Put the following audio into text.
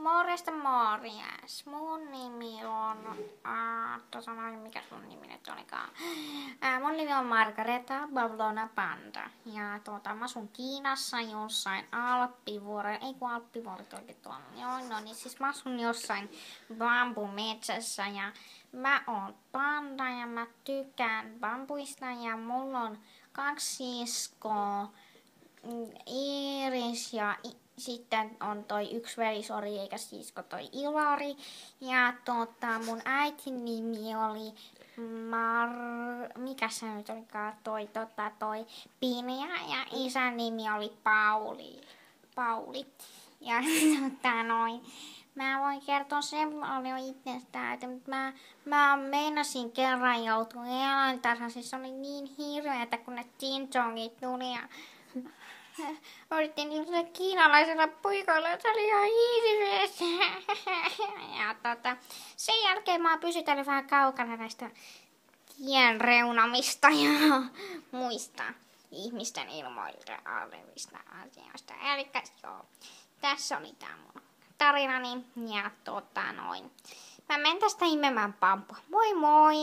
Morjesta morjes. Mun nimi on... mikä sun nimi nyt olikaan? Mun nimi on Margareta Bavlona Panda. Ja mä asun Kiinassa jossain Alppivuorella. Ei kun Alppivuoret oikein tuolla. Joo, no niin siis mä asun jossain bambumetsässä ja mä oon panda ja mä tykkään bambuista ja mulla on 2 siskoa. Iiris ja sitten on toi yksi velisori eikä sisko toi Ilari. Ja mun äitin nimi oli mikä se nyt olikaan toi Pinja ja isän nimi oli Pauli. Ja mä voin kertoa sen paljon itsestään, että mä meinasin kerran joutua eläintarhaan, siis se oli niin hirveetä, kun ne tinjongit tuli ja yritin niille kiinalaisilla puikoilla, se oli ihan hirveetä. Ja sen jälkeen mä oon pysytellyt vähän kaukana näistä tien reunamista ja muista ihmisten ilmoilta olevista asioista. Elikkä joo, tässä oli tää mun tarinani ja mä menen tästä imemään pampua. Moi moi!